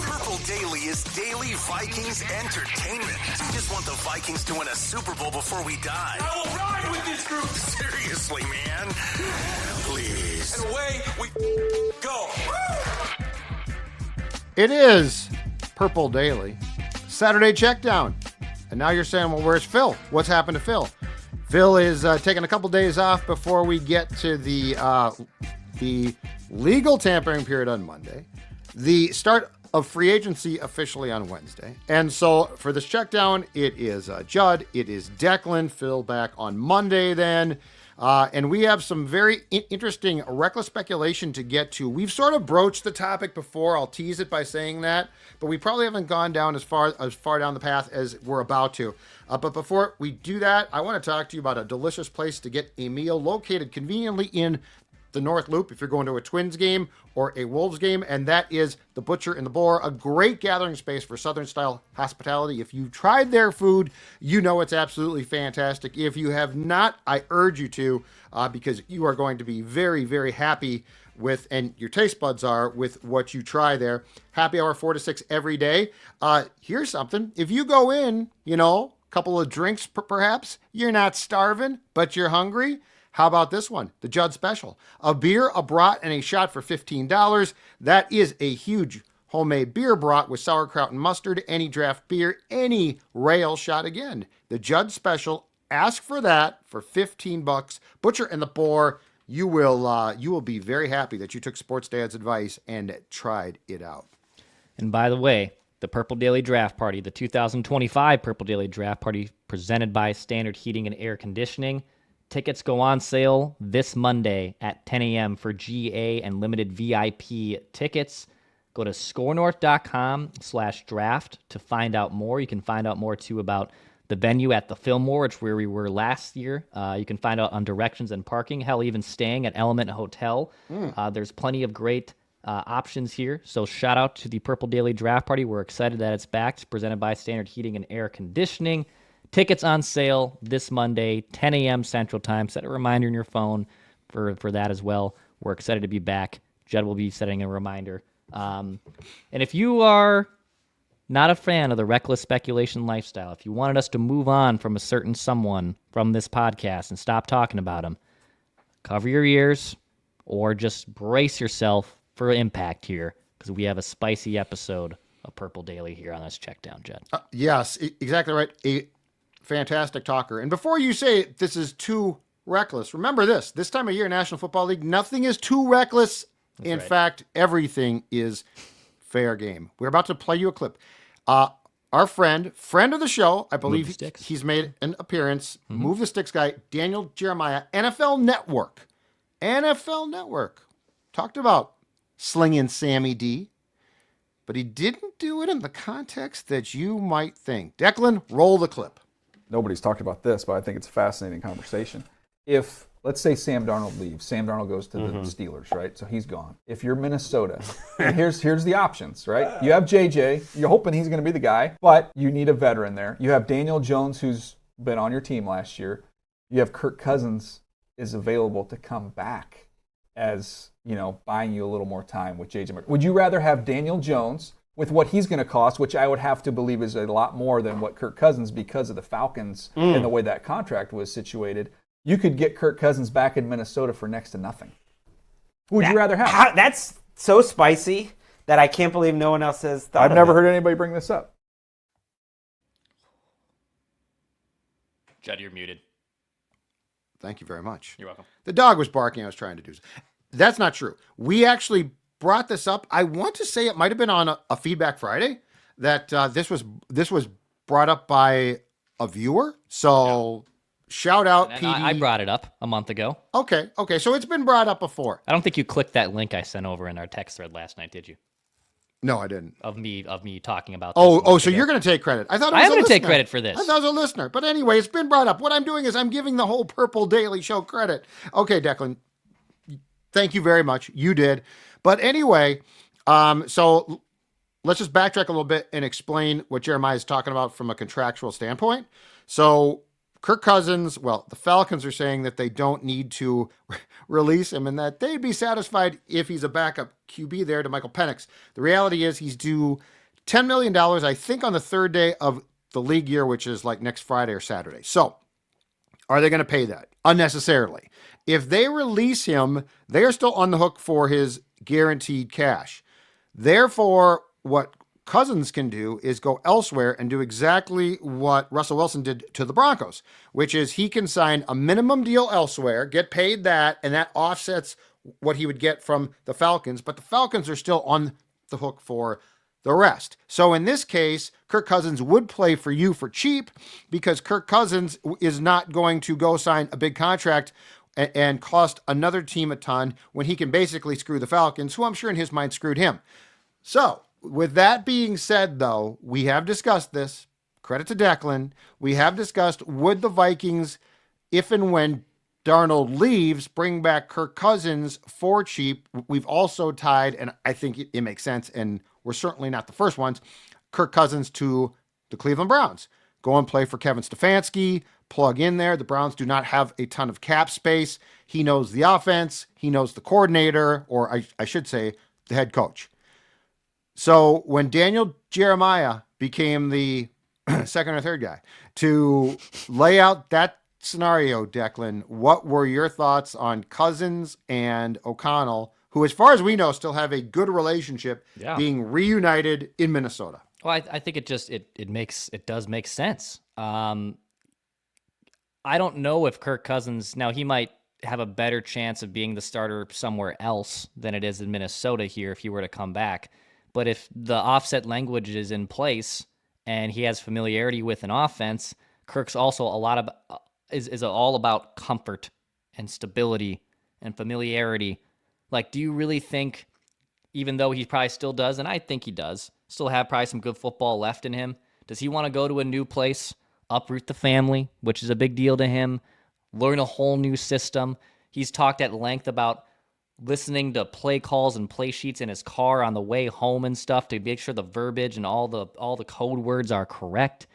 Purple Daily is daily Vikings entertainment. We just want the Vikings to win a Super Bowl before we die. I will ride with this group. Seriously, man. Please. And away we go. It is Purple Daily, Saturday Checkdown. And now you're saying, well, where's Phil? What's happened to Phil? Phil is taking a couple days off before we get to the legal tampering period on Monday, the start of free agency officially on Wednesday. And so for this checkdown, it is Judd, it is Declan, Phil back on Monday then. And we have some very interesting reckless speculation to get to. We've sort of broached the topic before. I'll tease it by saying that, but we probably haven't gone down as far down the path as we're about to. But before we do that, I want to talk to you about a delicious place to get a meal located conveniently in the North Loop if you're going to a Twins game or a Wolves game, and that is the Butcher and the Boar, a great gathering space for Southern-style hospitality. If you've tried their food, you know it's absolutely fantastic. If you have not, I urge you to, because you are going to be very, very happy with, and your taste buds are, with what you try there. Happy hour 4 to 6 every day. Here's something. If you go in, a couple of drinks perhaps, you're not starving, but you're hungry. How about this one? The Judd Special. A beer, a brat, and a shot for $15. That is a huge homemade beer brat with sauerkraut and mustard, any draft beer, any rail shot again. The Judd Special. Ask for that for $15. Butcher and the Boar. You will be very happy that you took Sports Dad's advice and tried it out. And by the way, the Purple Daily Draft Party, the 2025 Purple Daily Draft Party, presented by Standard Heating and Air Conditioning. Tickets go on sale this Monday at 10 a.m. for GA and limited VIP tickets. Go to scorenorth.com/draft to find out more. You can find out more, too, about the venue at the Fillmore, which where we were last year. You can find out on directions and parking, hell, even staying at Element Hotel. There's plenty of great options here. So shout out to the Purple Daily Draft Party. We're excited that it's back. It's presented by Standard Heating and Air Conditioning. Tickets on sale this Monday, 10 a.m. Central Time. Set a reminder in your phone for that as well. We're excited to be back. Judd will be setting a reminder. And if you are not a fan of the reckless speculation lifestyle, if you wanted us to move on from a certain someone from this podcast and stop talking about him, cover your ears or just brace yourself for impact here, because we have a spicy episode of Purple Daily here on this Checkdown, Judd. Yes, exactly right. A fantastic talker. And before you say this is too reckless, remember this time of year, National Football League, nothing is too reckless. That's in right. fact, everything is fair game. We're about to play you a clip. Our friend of the show, I believe he's made an appearance, Move the Sticks guy, Daniel Jeremiah, NFL Network, talked about slinging Sammy D, but he didn't do it in the context that you might think. Declan, roll the clip. Nobody's talked about this, but I think it's a fascinating conversation. If, let's say Sam Darnold leaves, Sam Darnold goes to the Steelers, right? So he's gone. If you're Minnesota, and here's the options, right? You have JJ, you're hoping he's going to be the guy, but you need a veteran there. You have Daniel Jones, who's been on your team last year. You have Kirk Cousins is available to come back as, buying you a little more time with JJ McCarthy. Would you rather have Daniel Jones with what he's going to cost, which I would have to believe is a lot more than what Kirk Cousins, because of the Falcons and the way that contract was situated? You could get Kirk Cousins back in Minnesota for next to nothing. Who would you rather have? That's so spicy that I can't believe no one else has thought I've never heard anybody bring this up. Judd, you're muted. Thank you very much. You're welcome. The dog was barking. I was trying to do so. That's not true. We actually brought this up. I want to say it might have been on a Feedback Friday that this was brought up by a viewer. So shout out, PD. I brought it up a month ago. Okay. So it's been brought up before. I don't think you clicked that link I sent over in our text thread last night, did you? No, I didn't. Of me talking about this. So you're going to take credit. I thought I'm going to take credit for this. I thought it was a listener. But anyway, it's been brought up. What I'm doing is I'm giving the whole Purple Daily Show credit. Okay, Declan, thank you very much. You did. But anyway, so let's just backtrack a little bit and explain what Jeremiah is talking about from a contractual standpoint. So Kirk Cousins, well, the Falcons are saying that they don't need to release him and that they'd be satisfied if he's a backup QB there to Michael Penix. The reality is he's due $10 million, I think, on the third day of the league year, which is like next Friday or Saturday. So are they going to pay that unnecessarily? If they release him, they are still on the hook for his guaranteed cash. Therefore, what Cousins can do is go elsewhere and do exactly what Russell Wilson did to the Broncos, which is he can sign a minimum deal elsewhere, get paid that, and that offsets what he would get from the Falcons, but the Falcons are still on the hook for the rest. So in this case, Kirk Cousins would play for you for cheap because Kirk Cousins is not going to go sign a big contract and cost another team a ton when he can basically screw the Falcons, who I'm sure in his mind screwed him. So with that being said, though, we have discussed this. Credit to Declan. We have discussed, would the Vikings, if and when Darnold leaves, bring back Kirk Cousins for cheap? We've also tied, and I think it makes sense, and we're certainly not the first ones, Kirk Cousins to the Cleveland Browns. Go and play for Kevin Stefanski, plug in there. The Browns do not have a ton of cap space. He knows the offense. He knows the coordinator, or I should say the head coach. So when Daniel Jeremiah became the second or third guy to lay out that scenario, Declan, what were your thoughts on Cousins and O'Connell, who, as far as we know, still have a good relationship, being reunited in Minnesota? Well, I think it does make sense. I don't know if Kirk Cousins, now he might have a better chance of being the starter somewhere else than it is in Minnesota here if he were to come back. But if the offset language is in place and he has familiarity with an offense, Kirk's also is all about comfort and stability and familiarity. Like, do you really think, even though he probably still does, and I think he does, still have probably some good football left in him, does he want to go to a new place, uproot the family, which is a big deal to him, learn a whole new system? He's talked at length about listening to play calls and play sheets in his car on the way home and stuff to make sure the verbiage and all the code words are correct.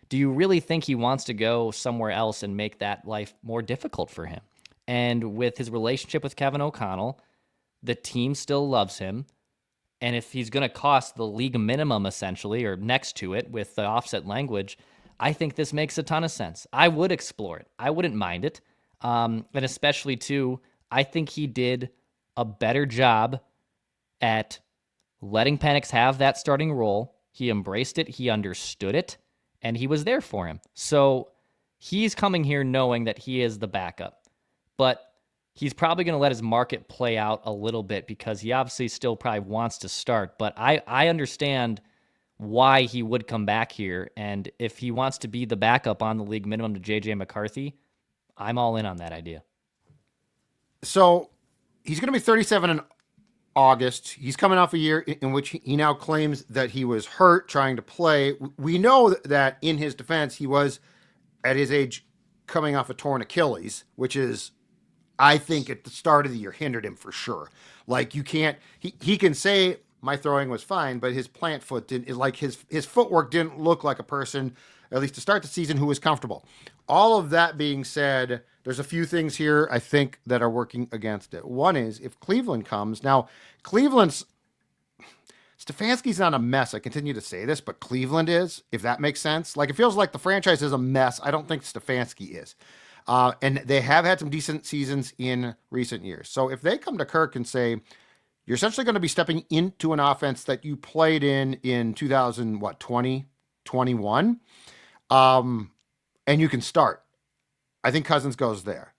Do you really think he wants to go somewhere else and make that life more difficult for him? And with his relationship with Kevin O'Connell, the team still loves him. And if he's going to cost the league minimum, essentially, or next to it with the offset language, I think this makes a ton of sense. I would explore it. I wouldn't mind it. And especially, too, I think he did a better job at letting Penix have that starting role. He embraced it. He understood it. And he was there for him. So he's coming here knowing that he is the backup. But he's probably going to let his market play out a little bit because he obviously still probably wants to start. But I understand why he would come back here. And if he wants to be the backup on the league minimum to JJ McCarthy, I'm all in on that idea. So he's going to be 37 in August. He's coming off a year in which he now claims that he was hurt trying to play. We know that in his defense, he was at his age coming off a torn Achilles, which is, I think, at the start of the year hindered him for sure. Like, you can't, he can say my throwing was fine, but his plant foot didn't, like his footwork didn't look like a person, at least to start the season, who was comfortable. All of that being said, there's a few things here I think that are working against it. One is if Cleveland comes, now Stefanski's not a mess. I continue to say this, but Cleveland is, if that makes sense. Like, it feels like the franchise is a mess. I don't think Stefanski is. And they have had some decent seasons in recent years. So if they come to Kirk and say, you're essentially going to be stepping into an offense that you played in 2020, 21, and you can start. I think Cousins goes there.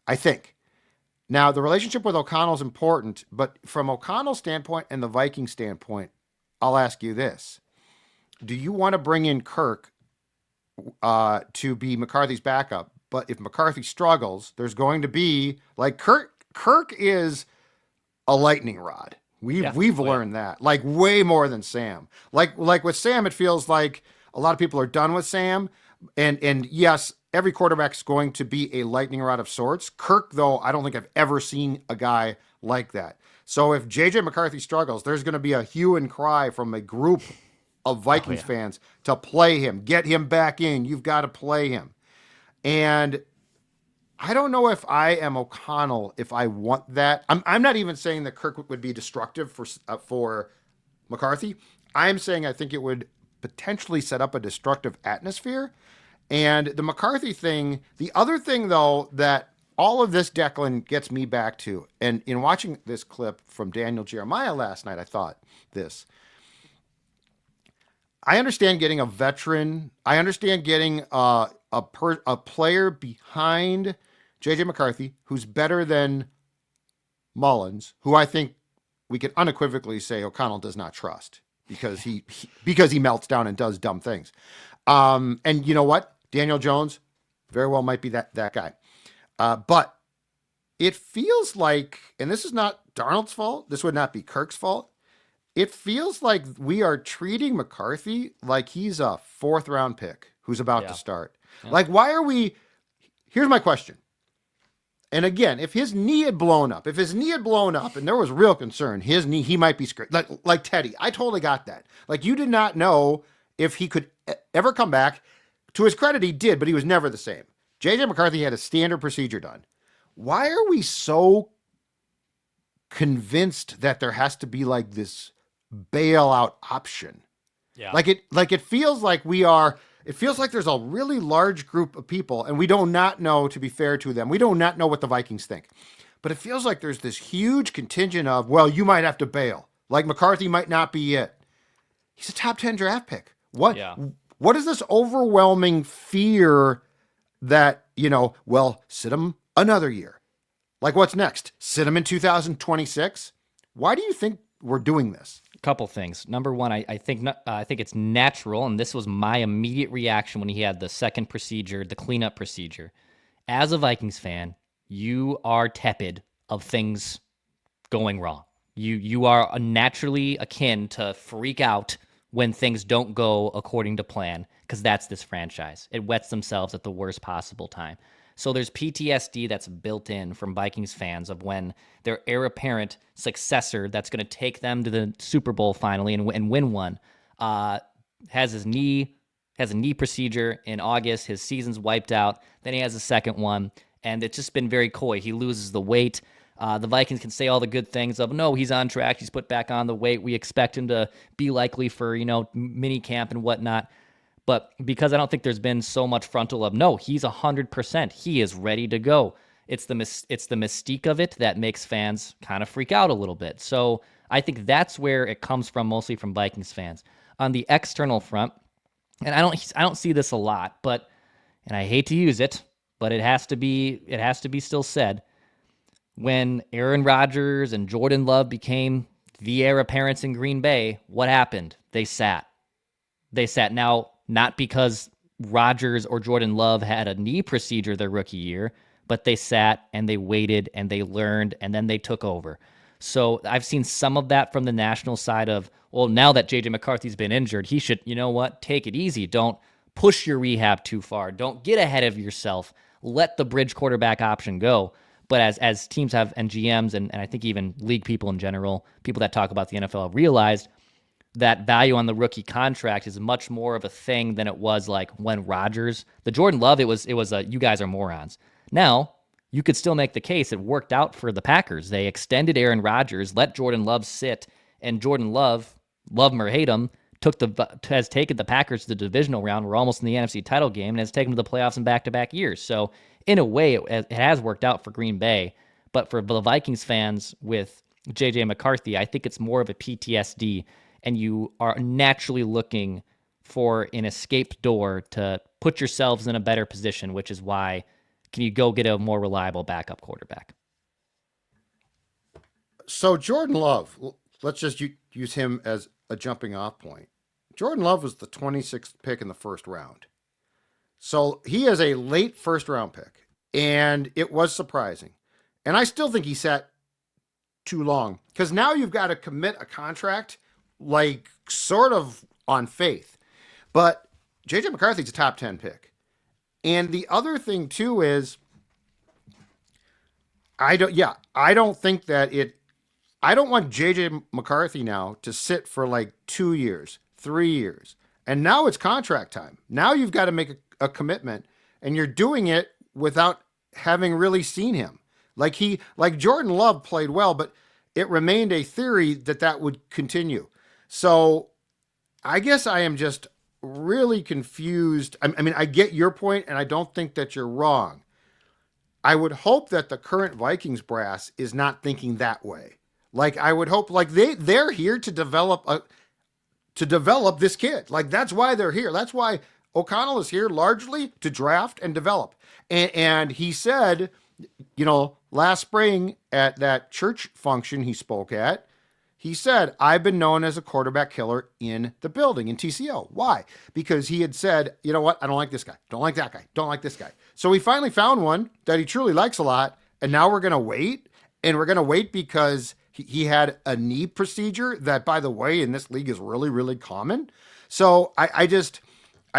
I think. Now, the relationship with O'Connell is important, but from O'Connell's standpoint and the Viking standpoint, I'll ask you this. Do you want to bring in Kirk to be McCarthy's backup? But if McCarthy struggles, there's going to be, like, Kirk is a lightning rod. We've learned that, like, way more than Sam. Like with Sam, it feels like a lot of people are done with Sam. And yes, every quarterback's going to be a lightning rod of sorts. Kirk, though, I don't think I've ever seen a guy like that. So if JJ McCarthy struggles, there's going to be a hue and cry from a group of Vikings fans to play him, get him back in. You've got to play him. And I don't know if I am O'Connell, if I want that. I'm not even saying that Kirk would be destructive for McCarthy. I'm saying I think it would potentially set up a destructive atmosphere. And the McCarthy thing, the other thing, though, that all of this, Declan, gets me back to, and in watching this clip from Daniel Jeremiah last night, I thought this. I understand getting a veteran. I understand getting a player behind JJ McCarthy who's better than Mullins, who I think we can unequivocally say O'Connell does not trust because he melts down and does dumb things. And you know what? Daniel Jones very well might be that guy. But it feels like, and this is not Darnold's fault, this would not be Kirk's fault. It feels like we are treating McCarthy like he's a 4th round pick who's about to start. Yeah. Like, why are we? Here's my question. And again, if his knee had blown up, and there was real concern, his knee, he might be scraped. Like Teddy, I totally got that. Like, you did not know if he could ever come back. To his credit, he did, but he was never the same. JJ McCarthy had a standard procedure done. Why are we so convinced that there has to be like this bailout option? Yeah. Like it feels like it feels like there's a really large group of people, and we do not know, to be fair to them, we do not know what the Vikings think. But it feels like there's this huge contingent of, well, you might have to bail. Like McCarthy might not be it. He's a top 10 draft pick. What is this overwhelming fear that, well, sit him another year? Like, what's next? Sit him in 2026? Why do you think we're doing this? A couple things. Number one, I think it's natural, and this was my immediate reaction when he had the second procedure, the cleanup procedure. As a Vikings fan, you are tepid of things going wrong. You are naturally akin to freak out when things don't go according to plan, because that's this franchise. It wets themselves at the worst possible time. So there's PTSD that's built in from Vikings fans of when their heir apparent successor that's going to take them to the Super Bowl finally and win one has a knee procedure in August. His season's wiped out. Then he has a second one, and it's just been very coy. He loses the weight. The Vikings can say all the good things of, no, he's on track. He's put back on the weight. We expect him to be likely for, mini camp and whatnot. But because I don't think there's been so much frontal of, no, he's 100%. He is ready to go. It's the mystique of it that makes fans kind of freak out a little bit. So I think that's where it comes from, mostly from Vikings fans. On the external front, and I don't see this a lot, and I hate to use it, but it has to be still said. When Aaron Rodgers and Jordan Love became the heir apparents in Green Bay, what happened? They sat. Now, not because Rodgers or Jordan Love had a knee procedure their rookie year, but they sat and they waited and they learned and then they took over. So I've seen some of that from the national side of, well, now that JJ McCarthy's been injured, he should, take it easy. Don't push your rehab too far. Don't get ahead of yourself. Let the bridge quarterback option go. But as teams have, and GMs, and I think even league people in general, people that talk about the NFL have realized that value on the rookie contract is much more of a thing than it was like when Rodgers, the Jordan Love, it was you guys are morons. Now, you could still make the case it worked out for the Packers. They extended Aaron Rodgers, let Jordan Love sit, and Jordan Love him or hate him, has taken the Packers to the divisional round. We're almost in the NFC title game, and has taken them to the playoffs in back-to-back years. So in a way, it has worked out for Green Bay. But for the Vikings fans with JJ McCarthy, I think it's more of a PTSD, and you are naturally looking for an escape door to put yourselves in a better position, which is why can you go get a more reliable backup quarterback? So Jordan Love, let's just use him as a jumping off point. Jordan Love was the 26th pick in the first round. So he is a late first round pick, and it was surprising. And I still think he sat too long, because now you've got to commit a contract like sort of on faith. But JJ McCarthy's a top 10 pick. And the other thing too is I don't want JJ McCarthy now to sit for like 2 years, 3 years. And now it's contract time. Now you've got to make a commitment. and you're doing it without having really seen him. Like Jordan Love played well, but it remained a theory that would continue. So I guess I am just really confused. I mean, I get your point, and I don't think that you're wrong. I would hope that the current Vikings brass is not thinking that way. Like, I would hope, like, they're here to develop this kid. Like, that's why they're here. That's why O'Connell is here largely to draft and develop. And he said, last spring at that church function he spoke at, he said, I've been known as a quarterback killer in the building, in TCO. Why? Because he had said, you know what? I don't like this guy. Don't like that guy. Don't like this guy. So he finally found one that he truly likes a lot. And now we're going to wait. And we're going to wait because he had a knee procedure that, by the way, in this league is really, really common. So I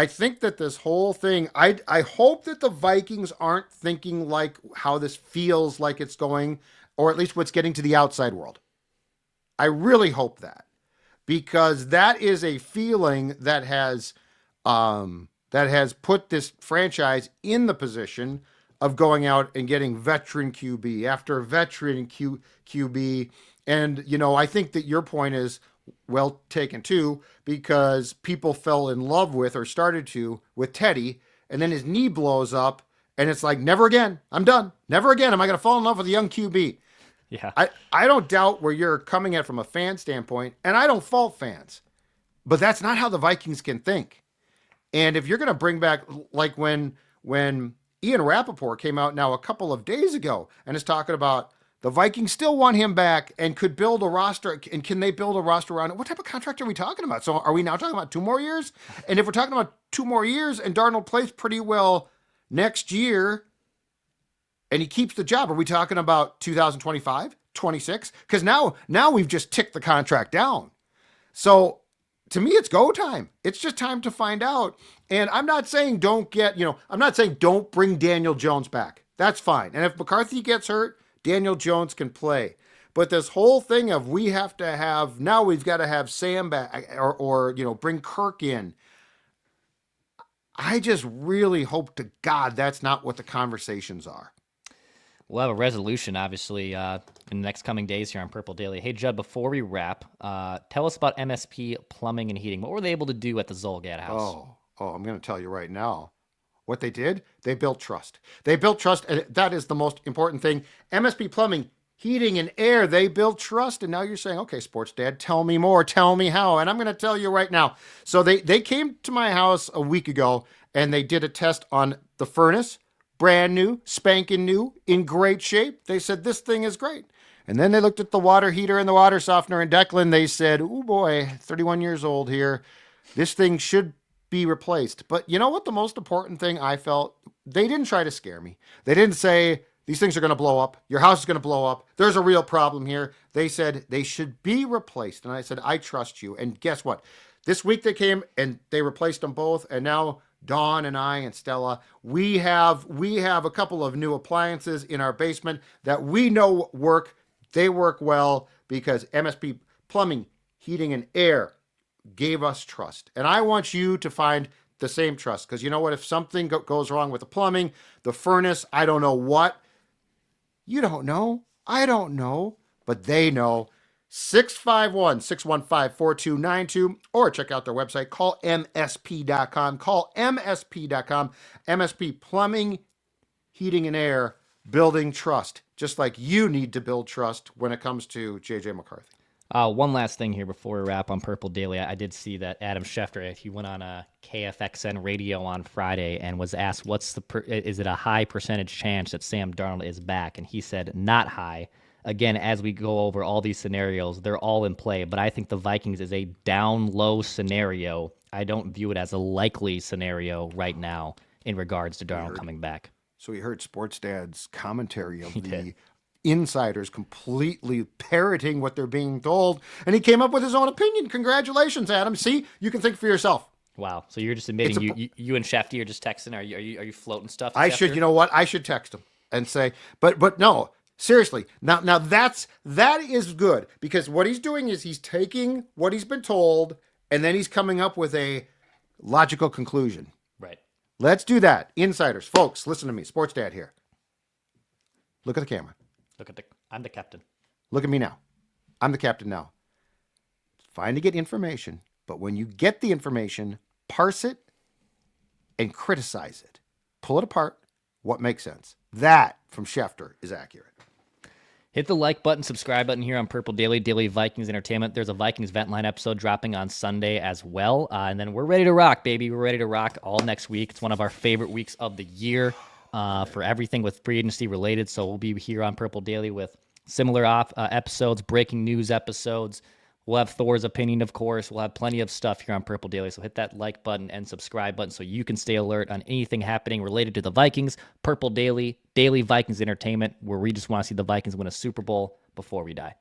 think that this whole thing, I hope that the Vikings aren't thinking like how this feels like it's going, or at least what's getting to the outside world. I really hope that, because that is a feeling that has put this franchise in the position of going out and getting veteran QB after veteran QB. And, I think that your point is well taken too, because people fell in love with, or started to, with Teddy, and then his knee blows up and it's like, never again. I'm done. Never again am I going to fall in love with a young QB. Yeah. I don't doubt where you're coming at from a fan standpoint, and I don't fault fans, but that's not how the Vikings can think. And if you're going to bring back, like when Ian Rappaport came out now a couple of days ago and is talking about the Vikings still want him back and could build a roster, and can they build a roster around it? What type of contract are we talking about? So are we now talking about 2 more years? And if we're talking about 2 more years and Darnold plays pretty well next year, and he keeps the job, are we talking about 2025, 26? Because now we've just ticked the contract down. So to me, it's go time. It's just time to find out. And I'm not saying don't bring Daniel Jones back. That's fine. And if McCarthy gets hurt, Daniel Jones can play. But this whole thing of we've got to have Sam back, or bring Kirk in. I just really hope to God that's not what the conversations are. We'll have a resolution, obviously, in the next coming days here on Purple Daily. Hey, Judd, before we wrap, tell us about MSP Plumbing and Heating. What were they able to do at the Zolgad House? Oh, I'm going to tell you right now. What they did, they built trust. They built trust, and that is the most important thing. MSP Plumbing, Heating, and Air, they built trust, and now you're saying, okay, Sports Dad, tell me more, tell me how, and I'm going to tell you right now. So they came to my house a week ago, and they did a test on the furnace, brand new, spanking new, in great shape. They said, this thing is great. And then they looked at the water heater and the water softener, and Declan, they said, oh boy, 31 years old here. This thing should be replaced. But you know what the most important thing I felt? They didn't try to scare me. They didn't say, these things are going to blow up. Your house is going to blow up. There's a real problem here. They said they should be replaced. And I said, I trust you. And guess what? This week they came and they replaced them both. And now Dawn and I and Stella, we have a couple of new appliances in our basement that we know work. They work well because MSP Plumbing, Heating, and Air gave us trust. And I want you to find the same trust, because you know what? If something goes wrong with the plumbing, the furnace, I don't know what. You don't know. I don't know. But they know. 651-615-4292, or check out their website. Call MSP.com. Call MSP.com. MSP Plumbing, Heating, and Air, building trust, just like you need to build trust when it comes to JJ McCarthy. One last thing here before we wrap on Purple Daily. I did see that Adam Schefter, he went on a KFXN radio on Friday and was asked, is it a high percentage chance that Sam Darnold is back? And he said, not high. Again, as we go over all these scenarios, they're all in play, but I think the Vikings is a down-low scenario. I don't view it as a likely scenario right now in regards to Darnold coming back. So he heard Sports Dad's commentary of the insiders completely parroting what they're being told, and he came up with his own opinion. Congratulations, Adam. See, you can think for yourself. Wow. So you're just admitting you and Shefty are just texting? Are you floating stuff? I should, you know what? I should text him and say, but no. Seriously, now that is good, because what he's doing is he's taking what he's been told and then he's coming up with a logical conclusion. Right. Let's do that. Insiders, folks, listen to me. Sports Dad here. Look at the camera. I'm the captain. Look at me now. I'm the captain now. It's fine to get information, but when you get the information, parse it and criticize it. Pull it apart. What makes sense? That, from Schefter, is accurate. Hit the like button, subscribe button here on Purple Daily, Daily Vikings Entertainment. There's a Vikings Vent Line episode dropping on Sunday as well. And then we're ready to rock, baby. We're ready to rock all next week. It's one of our favorite weeks of the year for everything with free agency related. So we'll be here on Purple Daily with similar episodes, breaking news episodes. We'll have Thor's opinion, of course. We'll have plenty of stuff here on Purple Daily. So hit that like button and subscribe button so you can stay alert on anything happening related to the Vikings. Purple Daily, Daily Vikings Entertainment, where we just want to see the Vikings win a Super Bowl before we die.